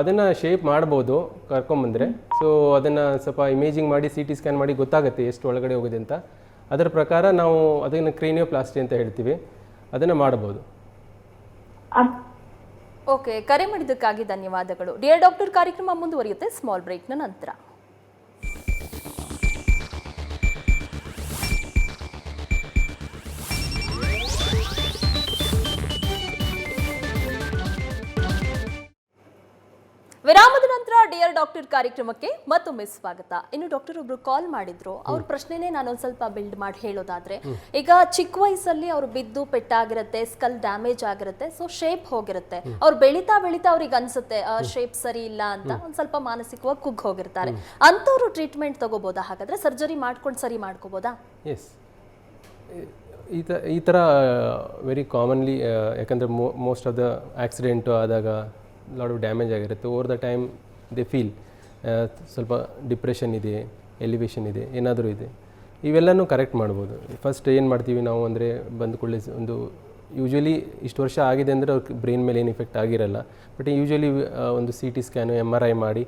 Speaker 2: ಅದನ್ನು ಶೇಪ್ ಮಾಡ್ಬೋದು ಕರ್ಕೊಂಬಂದರೆ. ಸೊ ಅದನ್ನು ಸ್ವಲ್ಪ ಇಮೇಜಿಂಗ್ ಮಾಡಿ CT ಸ್ಕ್ಯಾನ್ ಮಾಡಿ ಗೊತ್ತಾಗುತ್ತೆ ಎಷ್ಟು ಒಳಗಡೆ ಹೋಗಿದೆ ಅಂತ. ಅದರ ಪ್ರಕಾರ ನಾವು ಅದನ್ನು ಕ್ರೇನಿಯೋಪ್ಲಾಸ್ಟಿ ಅಂತ ಹೇಳ್ತೀವಿ, ಅದನ್ನು ಮಾಡ್ಬೋದು.
Speaker 1: ಓಕೆ, ಕರೆ ಮಾಡಿದ್ದಕ್ಕಾಗಿ ಧನ್ಯವಾದಗಳು. ಡಿಯರ್ ಡಾಕ್ಟರ್ ಕಾರ್ಯಕ್ರಮ ಮುಂದುವರಿಯುತ್ತೆ ಸ್ಮಾಲ್ ಬ್ರೇಕ್ನ ನಂತರ. ವಿರಾಮದ ನಂತರ ಡಿಯರ್ ಡಾಕ್ಟರ್ ಕಾರ್ಯಕ್ರಮಕ್ಕೆ ಮತ್ತೊಮ್ಮೆ ಸ್ವಾಗತ. ಇನ್ನು ಡಾಕ್ಟರ್ ಒಬ್ರು ಕಾಲ್ ಮಾಡಿದ್ರು, ಅವ್ರ ಪ್ರಶ್ನೆನೇ ನಾನೊಂದು ಸ್ವಲ್ಪ ಬಿಲ್ಡ್ ಮಾಡಿ ಹೇಳೋದಾದ್ರೆ, ಈಗ ಚಿಕ್ಕ ವಯಸ್ಸಲ್ಲಿ ಅವ್ರು ಬಿದ್ದು ಪೆಟ್ಟಾಗಿರುತ್ತೆ, ಸ್ಕಲ್ ಡ್ಯಾಮೇಜ್ ಆಗಿರುತ್ತೆ, ಸೊ ಶೇಪ್ ಹೋಗಿರುತ್ತೆ. ಅವ್ರು ಬೆಳೀತಾ ಬೆಳೀತಾ ಅವ್ರಿಗೆ ಅನ್ಸುತ್ತೆ ಶೇಪ್ ಸರಿ ಇಲ್ಲ ಅಂತ, ಒಂದ್ ಸ್ವಲ್ಪ ಮಾನಸಿಕವಾಗಿ ಕುಗ್ಗ್ ಹೋಗಿರ್ತಾರೆ. ಅಂಥವ್ರು ಟ್ರೀಟ್ಮೆಂಟ್ ತಗೋಬೋದಾ? ಹಾಗಾದ್ರೆ ಸರ್ಜರಿ ಮಾಡ್ಕೊಂಡು ಸರಿ ಮಾಡ್ಕೋಬೋದಾ?
Speaker 2: ಎಸ್, ಈ ಥರ ವೆರಿ ಕಾಮನ್ಲಿ, ಯಾಕಂದರೆ ಮೋಸ್ಟ್ ಆಫ್ ದ ಆಕ್ಸಿಡೆಂಟು ಆದಾಗ ಲಾಟ್ ಆಫ್ ಡ್ಯಾಮೇಜ್ ಆಗಿರುತ್ತೆ. Over the time they feel ಸ್ವಲ್ಪ ಡಿಪ್ರೆಷನ್ ಇದೆ, ಎಲಿವೇಷನ್ ಇದೆ, ಏನಾದರೂ ಇದೆ, ಇವೆಲ್ಲನೂ ಕರೆಕ್ಟ್ ಮಾಡ್ಬೋದು. ಫಸ್ಟ್ ಏನು ಮಾಡ್ತೀವಿ ನಾವು ಅಂದರೆ, ಬಂದು ಕೂಡಲೇ ಒಂದು ಯೂಶ್ವಲಿ ಇಷ್ಟು ವರ್ಷ ಆಗಿದೆ ಅಂದರೆ ಅವ್ರ ಬ್ರೈನ್ ಮೇಲೆ ಏನು ಇಫೆಕ್ಟ್ ಆಗಿರಲ್ಲ. ಬಟ್ ಯೂಶ್ವಲಿ ಒಂದು CT ಸ್ಕ್ಯಾನು MRI ಮಾಡಿ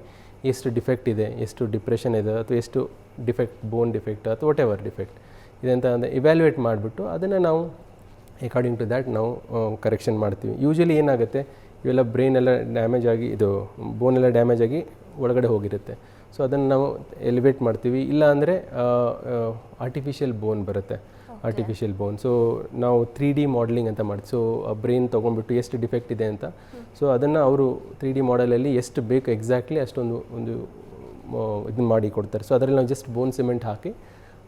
Speaker 2: ಎಷ್ಟು ಡಿಫೆಕ್ಟ್ ಇದೆ, ಎಷ್ಟು ಡಿಪ್ರೆಷನ್ ಇದೆ, ಅಥವಾ ಎಷ್ಟು ಡಿಫೆಕ್ಟ್, ಬೋನ್ ಡಿಫೆಕ್ಟ್ ಅಥವಾ ವಾಟ್ ಎವರ್ ಡಿಫೆಕ್ಟ್ ಇದೆ ಅಂತ ಇವ್ಯಾಲ್ಯೂಯೇಟ್ ಮಾಡಿಬಿಟ್ಟು ಅದನ್ನು ನಾವು ಅಕಾರ್ಡಿಂಗ್ ಟು ದ್ಯಾಟ್ ನಾವು ಕರೆಕ್ಷನ್ ಮಾಡ್ತೀವಿ. ಯೂಶ್ವಲಿ ಏನಾಗುತ್ತೆ, ಇವೆಲ್ಲ ಬ್ರೈನ್ ಎಲ್ಲ ಡ್ಯಾಮೇಜ್ ಆಗಿ, ಇದು ಬೋನ್ ಎಲ್ಲ ಡ್ಯಾಮೇಜ್ ಆಗಿ ಒಳಗಡೆ ಹೋಗಿರುತ್ತೆ. ಸೊ ಅದನ್ನು ನಾವು ಎಲಿವೇಟ್ ಮಾಡ್ತೀವಿ. ಇಲ್ಲ ಅಂದರೆ ಆರ್ಟಿಫಿಷಿಯಲ್ ಬೋನ್ ಬರುತ್ತೆ, ಆರ್ಟಿಫಿಷಿಯಲ್ ಬೋನ್. ಸೊ ನಾವು 3D ಮಾಡಲಿಂಗ್ ಅಂತ ಮಾಡ್ತೀವಿ. ಸೊ ಆ ಬ್ರೈನ್ ತೊಗೊಂಡ್ಬಿಟ್ಟು ಎಷ್ಟು ಡಿಫೆಕ್ಟ್ ಇದೆ ಅಂತ, ಸೊ ಅದನ್ನು ಅವರು 3D ಮಾಡಲಲ್ಲಿ ಎಷ್ಟು ಬೇಕು ಎಕ್ಸಾಕ್ಟ್ಲಿ ಅಷ್ಟೊಂದು ಇದನ್ನ ಮಾಡಿ ಕೊಡ್ತಾರೆ. ಸೊ ಅದರಲ್ಲಿ ನಾವು ಜಸ್ಟ್ ಬೋನ್ ಸಿಮೆಂಟ್ ಹಾಕಿ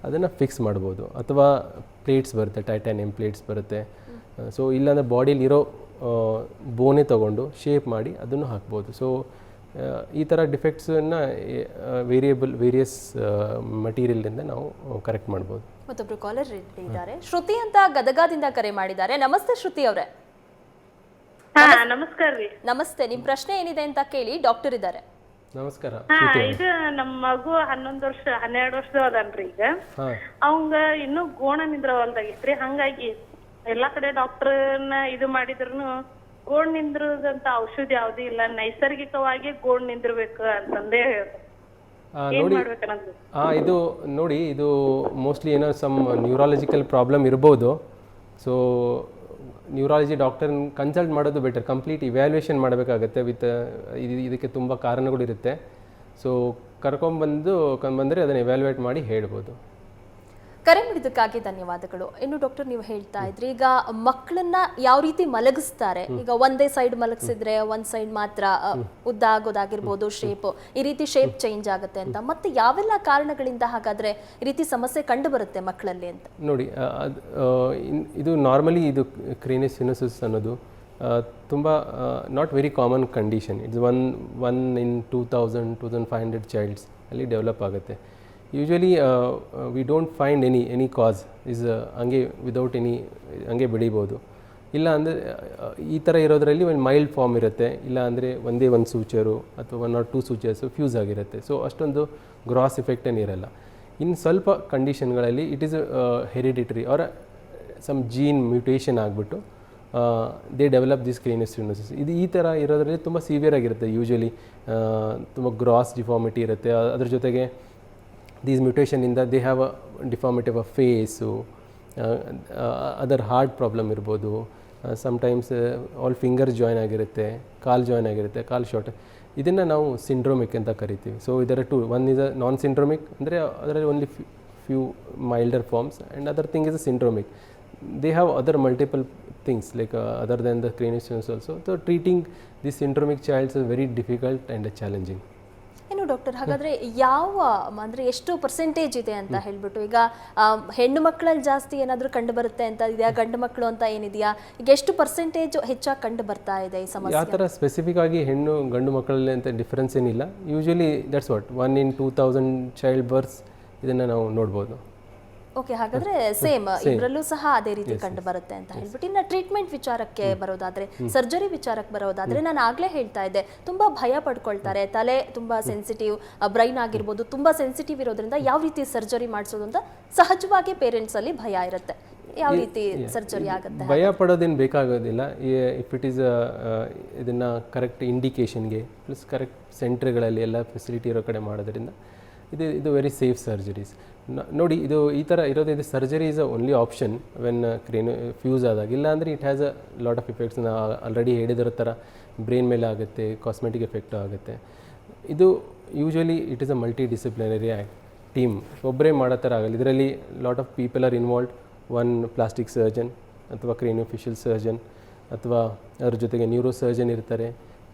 Speaker 2: ಅದನ್ನು ಫಿಕ್ಸ್ ಮಾಡ್ಬೋದು. ಅಥವಾ ಪ್ಲೇಟ್ಸ್ ಬರುತ್ತೆ, ಟೈಟಾನಿಯಂ ಪ್ಲೇಟ್ಸ್ ಬರುತ್ತೆ. ಸೊ ಇಲ್ಲಾಂದರೆ ಬಾಡಿಲಿರೋ ಬೋನೇ ತೊಗೊಂಡು ಶೇಪ್ ಮಾಡಿ ಅದನ್ನು ಹಾಕ್ಬೋದು. ಸೊ ಈ ಥರ ಡಿಫೆಕ್ಟ್ಸನ್ನು ವೇರಿಯಸ್ ಮಟೀರಿಯಲಿಂದ ನಾವು ಕರೆಕ್ಟ್ ಮಾಡ್ಬೋದು.
Speaker 1: ಮತ್ತೊಬ್ರು ಕಾಲರ್ ಇದ್ದಾರೆ, ಶ್ರುತಿ ಅಂತ ಗದಗದಿಂದ ಕರೆ ಮಾಡಿದ್ದಾರೆ. ನಮಸ್ತೆ ಶ್ರುತಿ ಅವರೇ.
Speaker 4: ನಮಸ್ಕಾರ ರೀ.
Speaker 1: ನಮಸ್ತೆ, ನಿಮ್ಮ ಪ್ರಶ್ನೆ ಏನಿದೆ ಅಂತ ಕೇಳಿ, ಡಾಕ್ಟರ್ ಇದ್ದಾರೆ.
Speaker 2: ನಮಸ್ಕಾರ.
Speaker 4: ಇದು ನಮ್ಮ ಮಗು 12 ವರ್ಷದ ಅದನ್ರಿ. ಈಗ ಅವಂಗ ಇನ್ನು ಗೋಣ ನಿಂದ್ರವಲ್ದಾಗಿತ್ರಿ. ಹಂಗಾಗಿ ಎಲ್ಲಾ ಕಡೆ ಡಾಕ್ಟರ್ನ ಇದು ಮಾಡಿದ್ರು ಗೋಣ್ ನಿಂದ್ರದಂತ ಔಷಧಿ ಯಾವ್ದು ಇಲ್ಲ, ನೈಸರ್ಗಿಕವಾಗಿ ಗೋಣ್ ನಿಂದ್ರಬೇಕು ಅಂತಂದೇ
Speaker 2: ಇದು ನೋಡಿ, ಇದು ಮೋಸ್ಟ್ಲಿ ಏನೋ ಸಮ್ ನ್ಯೂರಾಲಜಿಕಲ್ ಪ್ರಾಬ್ಲಮ್ ಇರ್ಬೋದು. ಸೊ ನ್ಯೂರಾಲಜಿ ಡಾಕ್ಟರ್ ಕನ್ಸಲ್ಟ್ ಮಾಡೋದು ಬೆಟರ್. ಕಂಪ್ಲೀಟ್ ಇವ್ಯಾಲ್ಯೂಯೇಷನ್ ಮಾಡಬೇಕಾಗತ್ತೆ. ಇದಕ್ಕೆ ತುಂಬ ಕಾರಣಗಳಿರುತ್ತೆ. ಸೊ ಬಂದರೆ ಅದನ್ನು ಇವ್ಯಾಲ್ಯೂಯೇಟ್ ಮಾಡಿ ಹೇಳ್ಬೋದು.
Speaker 1: ಕರೆ ಮಾಡಿದ್ದಕ್ಕಾಗಿ ಧನ್ಯವಾದಗಳು. ಇನ್ನು ಡಾಕ್ಟರ್ ನೀವು ಹೇಳ್ತಾ ಇದ್ರಿ, ಈಗ ಮಕ್ಕಳನ್ನ ಯಾವ ರೀತಿ ಮಲಗಿಸ್ತಾರೆ, ಈಗ ಒಂದೇ ಸೈಡ್ ಮಲಗಿಸಿದ್ರೆ ಒಂದ್ ಸೈಡ್ ಮಾತ್ರ ಉದ್ದ ಆಗೋದಾಗಿರ್ಬೋದು, ಶೇಪ್ ಈ ರೀತಿ ಶೇಪ್ ಚೇಂಜ್ ಆಗುತ್ತೆ ಅಂತ, ಮತ್ತೆ ಯಾವೆಲ್ಲ ಕಾರಣಗಳಿಂದ ಹಾಗಾದ್ರೆ ಈ ರೀತಿ ಸಮಸ್ಯೆ ಕಂಡು ಬರುತ್ತೆ ಮಕ್ಕಳಲ್ಲಿ ಅಂತ?
Speaker 2: ನೋಡಿ, ಇದು ನಾರ್ಮಲಿ ಇದು ಕ್ರೇನಿಯಸ್ ಅನ್ನೋದು ತುಂಬ not very common condition. It's one in 2500 childs ಅಲ್ಲಿ ಡೆವಲಪ್ ಆಗುತ್ತೆ. Usually we don't find any cause is ಹಂಗೆ ವಿದೌಟ್ ಹಂಗೆ ಬೆಳಿಬೋದು. ಇಲ್ಲ ಅಂದರೆ ಈ ಥರ ಇರೋದರಲ್ಲಿ ಒಂದು ಮೈಲ್ಡ್ ಫಾರ್ಮ್ ಇರುತ್ತೆ, ಇಲ್ಲ ಅಂದರೆ ಒಂದೇ ಒಂದು ಸೂಚರು ಅಥವಾ 1 or 2 ಸೂಚರ್ಸು ಫ್ಯೂಸ್ ಆಗಿರುತ್ತೆ. ಸೊ ಅಷ್ಟೊಂದು ಗ್ರಾಸ್ ಇಫೆಕ್ಟ್ ಏನಿರಲ್ಲ. ಇನ್ನು ಸ್ವಲ್ಪ ಕಂಡೀಷನ್ಗಳಲ್ಲಿ it is hereditary or some gene mutation ಆಗಿಬಿಟ್ಟು they develop this craniosynostosis. ಇದು ಈ ಥರ ಇರೋದ್ರಲ್ಲಿ ತುಂಬ ಸಿವಿಯರ್ ಆಗಿರುತ್ತೆ. ಯೂಶ್ವಲಿ ತುಂಬ ಗ್ರಾಸ್ ಡಿಫಾರ್ಮಿಟಿ ಇರುತ್ತೆ. ಅದ್ರ ಜೊತೆಗೆ ದೀಸ್ ಮ್ಯೂಟೇಷನಿಂದ they have a deformity of a face, other heart problem ಇರ್ಬೋದು. ಸಮ್ಟೈಮ್ಸ್ ಆಲ್ ಫಿಂಗರ್ಸ್ ಜಾಯ್ನ್ ಆಗಿರುತ್ತೆ, ಕಾಲು ಜಾಯ್ನ್ ಆಗಿರುತ್ತೆ, ಕಾಲು ಶಾರ್ಟ್. ಇದನ್ನು ನಾವು ಸಿಂಡ್ರೋಮಿಕ್ ಅಂತ ಕರಿತೀವಿ. ಸೊ ಇದರ one is a non syndromic, ಅಂದರೆ ಅದರಲ್ಲಿ only few milder forms, and other thing is a syndromic. They have other multiple things like other than the cranial stenosis also. So treating this syndromic child is very difficult and challenging.
Speaker 1: ಏನು ಡಾಕ್ಟರ್, ಹಾಗಾದ್ರೆ ಯಾವ ಅಂದರೆ ಎಷ್ಟು ಪರ್ಸೆಂಟೇಜ್ ಇದೆ ಅಂತ ಹೇಳ್ಬಿಟ್ಟು, ಈಗ ಹೆಣ್ಣು ಮಕ್ಕಳಲ್ಲಿ ಜಾಸ್ತಿ ಏನಾದರೂ ಕಂಡು ಬರುತ್ತೆ ಅಂತ ಇದೆಯಾ, ಗಂಡು ಮಕ್ಕಳು ಅಂತ ಏನಿದೆಯಾ, ಈಗ ಎಷ್ಟು ಪರ್ಸೆಂಟೇಜ್ ಹೆಚ್ಚಾಗಿ ಕಂಡು ಬರ್ತಾ ಇದೆ ಈ ಸಮಸ್ಯೆ?
Speaker 2: ಯಾವ ಥರ ಸ್ಪೆಸಿಫಿಕ್ ಆಗಿ ಹೆಣ್ಣು ಗಂಡು ಮಕ್ಕಳಲ್ಲಿ ಅಂತ ಡಿಫ್ರೆನ್ಸ್ ಏನಿಲ್ಲ. Usually that's what 1 in 2000 child berths ಇದನ್ನು ನಾವು ನೋಡ್ಬೋದು.
Speaker 1: ಓಕೆ, ಹಾಗಾದ್ರೆ ಸೇಮ್ ಇಬ್ಬರಲ್ಲೂ ಸಹ ಅದೇ ರೀತಿ ಕಂಡು ಬರುತ್ತೆ ಅಂತ ಹೇಳ್ಬಿಟ್ಟು. ಇನ್ನು ಟ್ರೀಟ್ಮೆಂಟ್ ವಿಚಾರಕ್ಕೆ ಬರೋದಾದ್ರೆ, ಸರ್ಜರಿ ವಿಚಾರಕ್ಕೆ ಬರೋದಾದ್ರೆ, ನಾನು ಆಗ್ಲೇ ಹೇಳ್ತಾ ಇದ್ದೆ, ತುಂಬಾ ಭಯ ಪಡ್ಕೊಳ್ತಾರೆ. ತಲೆ ತುಂಬಾ ಸೆನ್ಸಿಟಿವ್, ಬ್ರೈನ್ ಆಗಿರ್ಬೋದು ತುಂಬಾ ಸೆನ್ಸಿಟಿವ್ ಇರೋದ್ರಿಂದ ಯಾವ ರೀತಿ ಸರ್ಜರಿ ಮಾಡಿಸೋದು ಅಂತ ಸಹಜವಾಗಿ ಪೇರೆಂಟ್ಸ್ ಅಲ್ಲಿ ಭಯ ಇರುತ್ತೆ. ಯಾವ ರೀತಿ ಸರ್ಜರಿ ಆಗುತ್ತೆ?
Speaker 2: ಭಯ ಪಡೋದೇನು ಬೇಕಾಗೋದಿಲ್ಲ. ಇಫ್ ಇಟ್ ಈಸ್ ಇದನ್ನು ಕರೆಕ್ಟ್ ಇಂಡಿಕೇಶನ್ಗೆ ಪ್ಲಸ್ ಕರೆಕ್ಟ್ ಸೆಂಟ್ರ್ಗಳಲ್ಲಿ ಎಲ್ಲ ಫೆಸಿಲಿಟಿ ಇರೋ ಕಡೆ ಮಾಡೋದ್ರಿಂದ ಇದು ವೆರಿ ಸೇಫ್ ಸರ್ಜರೀಸ್. ನೋಡಿ, ಇದು ಈ ಥರ ಇರೋದ್ರಿಂದ surgery is a only option when fuse ಆದಾಗ. ಇಲ್ಲ ಅಂದರೆ it has a lot of effects. ನಾವು ಆಲ್ರೆಡಿ ಹೇಳಿದಿರೋ ಥರ ಬ್ರೈನ್ ಮೇಲೆ ಆಗುತ್ತೆ, ಕಾಸ್ಮೆಟಿಕ್ ಎಫೆಕ್ಟ್ ಆಗುತ್ತೆ. ಇದು usually it is a multi disciplinary team, ಒಬ್ಬರೇ ಮಾಡೋ ಥರ ಆಗಲ್ಲ. ಇದರಲ್ಲಿ lot of people are involved. One plastic surgeon ಅಥವಾ ಕ್ರೇನಿಯೋಫೇಶಿಯಲ್ ಸರ್ಜನ್, ಅಥವಾ ಅದ್ರ ಜೊತೆಗೆ ನ್ಯೂರೋ ಸರ್ಜನ್ ಇರ್ತಾರೆ,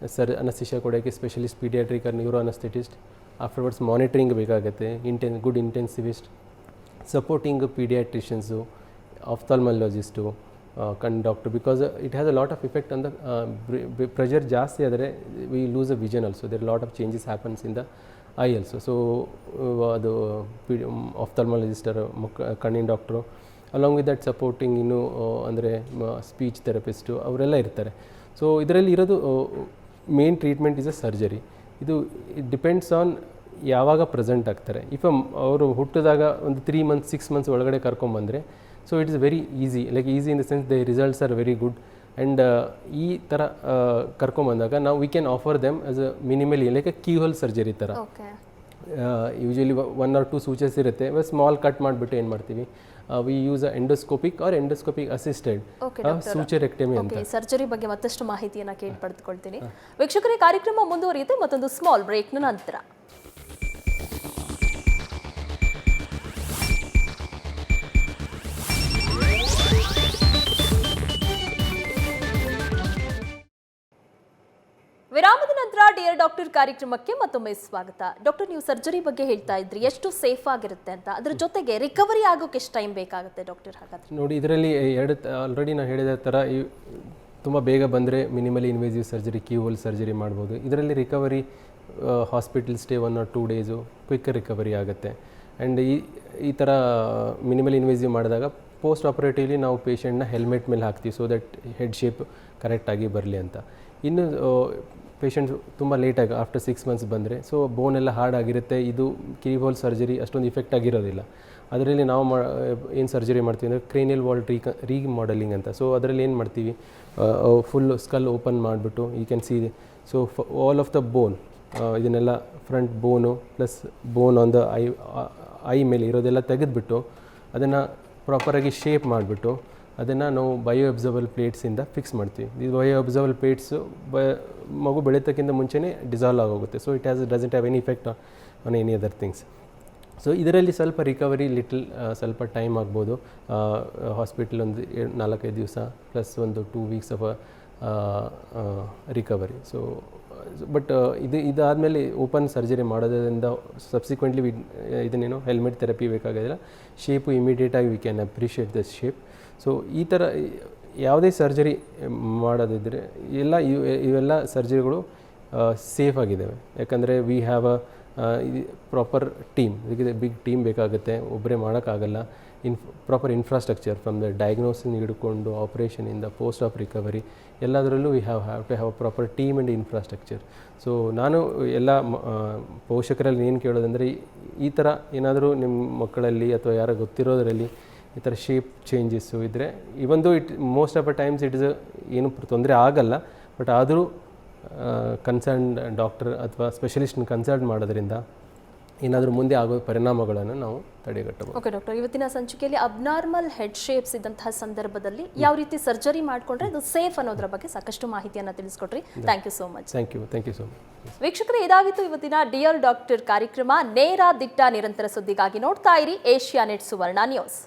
Speaker 2: ಅನಸ್ತಿಷಿಯಾ ಕೊಡೋಕ್ಕೆ specialist paediatric or neuro anaesthetist. Afterwards monitoring ಬೇಕಾಗುತ್ತೆ, good intensivist, supporting paediatricians, ophthalmologist, ಕಣ್ doctor. Because it has a lot of effect on the pressure ಜಾಸ್ತಿ ಆದರೆ we lose a vision also. There lot of changes happens in the eye also. So ಅದು ಆಫ್ಥಾಲ್ಮಾಲಜಿಸ್ಟರು, ಕಣ್ಣಿನ ಡಾಕ್ಟ್ರು, ಅಲಾಂಗ್ ವಿತ್ ದಟ್ ಸಪೋರ್ಟಿಂಗ್ ಇನ್ನೂ ಅಂದರೆ ಸ್ಪೀಚ್ ಥೆರಪಿಸ್ಟು ಅವರೆಲ್ಲ ಇರ್ತಾರೆ. ಸೊ ಇದರಲ್ಲಿ ಇರೋದು main treatment is a surgery. ಇದು ಇಟ್ ಡಿಪೆಂಡ್ಸ್ ಆನ್ ಯಾವಾಗ ಪ್ರೆಸೆಂಟ್ ಆಗ್ತಾರೆ. ಅವರು ಹುಟ್ಟಿದಾಗ ಒಂದು 3 months 6 months ಒಳಗಡೆ ಕರ್ಕೊಂಬಂದರೆ, so it is very easy, like easy in the sense the results are very good. And ಈ ಥರ ಕರ್ಕೊಂಬಂದಾಗ ನಾವು we can offer them as a minimally like a keyhole surgery ಥರ. ಯೂಶ್ವಲಿ 1 or 2 ಸೂಚರ್ಸ್ ಇರುತ್ತೆ, ಸ್ಮಾಲ್ ಕಟ್ ಮಾಡಿಬಿಟ್ಟು ಏನು ಮಾಡ್ತೀವಿ, we use endoscopic or endoscopic assisted suturectomy ಅಂತ.
Speaker 1: ಸರ್ಜರಿ ಬಗ್ಗೆ ಮತ್ತಷ್ಟು ಮಾಹಿತಿಯನ್ನು ಕೇಳಿ ಪಡೆದುಕೊಳ್ತೀನಿ. ವೀಕ್ಷಕರೇ, ಕಾರ್ಯಕ್ರಮ ಮುಂದುವರಿಯುತ್ತೆ ಮತ್ತೊಂದು ಸ್ಮಾಲ್ ಬ್ರೇಕ್ನ ನಂತರ. ವಿರಾಮದ ನಂತರ ಡಿಯರ್ ಡಾಕ್ಟರ್ ಕಾರ್ಯಕ್ರಮಕ್ಕೆ ಮತ್ತೊಮ್ಮೆ ಸ್ವಾಗತ. ಡಾಕ್ಟರ್, ನೀವು ಸರ್ಜರಿ ಬಗ್ಗೆ ಹೇಳ್ತಾ ಇದ್ರಿ, ಎಷ್ಟು ಸೇಫ್ ಆಗಿರುತ್ತೆ ಅಂತ. ಅದ್ರ ಜೊತೆಗೆ ರಿಕವರಿ ಆಗೋಕೆ ಎಷ್ಟು ಟೈಮ್ ಬೇಕಾಗುತ್ತೆ ಡಾಕ್ಟರ್? ಹಾಗಾದ್ರೆ
Speaker 2: ನೋಡಿ, ಇದರಲ್ಲಿ ಆಲ್ರೆಡಿ ನಾನು ಹೇಳಿದ ಥರ ತುಂಬ ಬೇಗ ಬಂದರೆ minimally invasive surgery, keyhole surgery ಮಾಡ್ಬೋದು. ಇದರಲ್ಲಿ recovery hospital stay 1 or 2 days quick recovery ಆಗುತ್ತೆ. ಆ್ಯಂಡ್ ಈ ಥರ ಮಿನಿಮಲ್ ಇನ್ವೇಸಿವ್ ಮಾಡಿದಾಗ ಪೋಸ್ಟ್ ಆಪರೇಟಿವ್ಲಿ ನಾವು ಪೇಷಂಟ್ನ ಹೆಲ್ಮೆಟ್ ಮೇಲೆ ಹಾಕ್ತೀವಿ, ಸೊ ದಟ್ ಹೆಡ್ ಶೇಪ್ ಕರೆಕ್ಟಾಗಿ ಬರಲಿ ಅಂತ. ಇನ್ನು ಪೇಷಂಟ್ಸ್ ತುಂಬ ಲೇಟಾಗಿ ಆಫ್ಟರ್ 6 months ಬಂದರೆ, ಸೊ ಬೋನೆಲ್ಲ ಹಾರ್ಡ್ ಆಗಿರುತ್ತೆ. ಇದು ಕೀ ಹೋಲ್ ಸರ್ಜರಿ ಅಷ್ಟೊಂದು ಇಫೆಕ್ಟ್ ಆಗಿರೋದಿಲ್ಲ. ಅದರಲ್ಲಿ ನಾವು ಏನು ಸರ್ಜರಿ ಮಾಡ್ತೀವಿ ಅಂದರೆ ಕ್ರೇನಿಯಲ್ ವಾಲ್ ರೀಮಾಡೆಲಿಂಗ್ ಅಂತ. ಸೊ ಅದರಲ್ಲಿ ಏನು ಮಾಡ್ತೀವಿ, ಫುಲ್ ಸ್ಕಲ್ ಓಪನ್ ಮಾಡಿಬಿಟ್ಟು you can see, so all of the bone, ಇದನ್ನೆಲ್ಲ front bone plus bone on the eye ಮೇಲೆ ಇರೋದೆಲ್ಲ ತೆಗೆದುಬಿಟ್ಟು ಅದನ್ನು ಪ್ರಾಪರಾಗಿ ಶೇಪ್ ಮಾಡಿಬಿಟ್ಟು ಅದನ್ನು ನಾವು ಬಯೋ ಅಬ್ಸರ್ವಲ್ ಪ್ಲೇಟ್ಸಿಂದ ಫಿಕ್ಸ್ ಮಾಡ್ತೀವಿ. ಈ ಬಯೋ ಅಬ್ಸರ್ವಲ್ ಪ್ಲೇಟ್ಸು ಮಗು ಬೆಳೀತಕ್ಕಿಂತ ಮುಂಚೆನೇ ಡಿಸಾಲ್ವ್ ಆಗೋಗುತ್ತೆ. So it doesn't have any effect on any other things. So ಇದರಲ್ಲಿ ಸ್ವಲ್ಪ ರಿಕವರಿ ಸ್ವಲ್ಪ ಟೈಮ್ ಆಗ್ಬೋದು. ಹಾಸ್ಪಿಟಲ್ ಒಂದು 4-5 ದಿವಸ ಪ್ಲಸ್ ಒಂದು 2 weeks of recovery. So but ಇದಾದಮೇಲೆ ಓಪನ್ ಸರ್ಜರಿ ಮಾಡೋದ್ರಿಂದ ಸಬ್ಸಿಕ್ವೆಂಟ್ಲಿ ಇದನ್ನೇನು ಹೆಲ್ಮೆಟ್ ಥೆರಪಿ ಬೇಕಾಗೋದಿಲ್ಲ. ಶೇಪು ಇಮಿಡಿಯೇಟಾಗಿ we can appreciate the shape. So ಈ ಥರ ಯಾವುದೇ ಸರ್ಜರಿ ಮಾಡೋದಿದ್ದರೆ ಇವೆಲ್ಲ ಸರ್ಜರಿಗಳು ಸೇಫ್ ಆಗಿದ್ದಾವೆ. ಯಾಕಂದರೆ ವಿ ಹ್ಯಾವ್ ಪ್ರಾಪರ್ ಟೀಮ್. ಇದಕ್ಕೆ ಬಿಗ್ ಟೀಮ್ ಬೇಕಾಗುತ್ತೆ, ಒಬ್ಬರೇ ಮಾಡೋಕ್ಕಾಗಲ್ಲ. Proper infrastructure from the diagnosis ಹಿಡ್ಕೊಂಡು ಆಪ್ರೇಷನಿಂದ ಪೋಸ್ಟ್ ಆಫ್ ರಿಕವರಿ ಎಲ್ಲದರಲ್ಲೂ we have to have a proper team and infrastructure. So ನಾನು ಎಲ್ಲ ಪೋಷಕರಲ್ಲಿ ಏನು ಕೇಳೋದಂದರೆ, ಈ ಥರ ಏನಾದರೂ ನಿಮ್ಮ ಮಕ್ಕಳಲ್ಲಿ ಅಥವಾ ಯಾರೋ ಗೊತ್ತಿರೋದರಲ್ಲಿ ಈ ಥರ ಶೇಪ್ ಚೇಂಜಸ್ಸು ಇದ್ದರೆ, ಇವೊಂದು ಮೋಸ್ಟ್ ಆಫ್ ದ ಟೈಮ್ಸ್ ಏನು ತೊಂದರೆ ಆಗಲ್ಲ, ಬಟ್ ಆದರೂ ಕನ್ಸರ್ನ್ ಡಾಕ್ಟರ್ ಅಥವಾ ಸ್ಪೆಷಲಿಸ್ಟ್ನ ಕನ್ಸಲ್ಟ್ ಮಾಡೋದ್ರಿಂದ ಏನಾದರೂ ಮುಂದೆ ಆಗೋ ಪರಿಣಾಮಗಳನ್ನು ನಾವು ತಡೆಗಟ್ಟಬಹುದು.
Speaker 1: ಓಕೆ ಡಾಕ್ಟರ್, ಇವತ್ತಿನ ಸಂಚಿಕೆಯಲ್ಲಿ ಅಬ್ನಾರ್ಮಲ್ ಹೆಡ್ ಶೇಪ್ಸ್ ಇದ್ದಂತಹ ಸಂದರ್ಭದಲ್ಲಿ ಯಾವ ರೀತಿ ಸರ್ಜರಿ ಮಾಡಿಕೊಂಡ್ರೆ ಅದು ಸೇಫ್ ಅನ್ನೋದ್ರ ಬಗ್ಗೆ ಸಾಕಷ್ಟು ಮಾಹಿತಿಯನ್ನು ತಿಳಿಸ್ಕೊಟ್ರಿ. Thank you so much.
Speaker 2: Thank you so much.
Speaker 1: ವೀಕ್ಷಕರೇ, ಇದಾಗಿತ್ತು ಇವತ್ತಿನ ಡಿಯರ್ ಡಾಕ್ಟರ್ ಕಾರ್ಯಕ್ರಮ. ನೇರ ದಿಟ್ಟ ನಿರಂತರ ಸುದ್ದಿಗಾಗಿ ನೋಡ್ತಾ ಇರಿ ಏಷ್ಯಾನೆಟ್ ಸುವರ್ಣ ನ್ಯೂಸ್.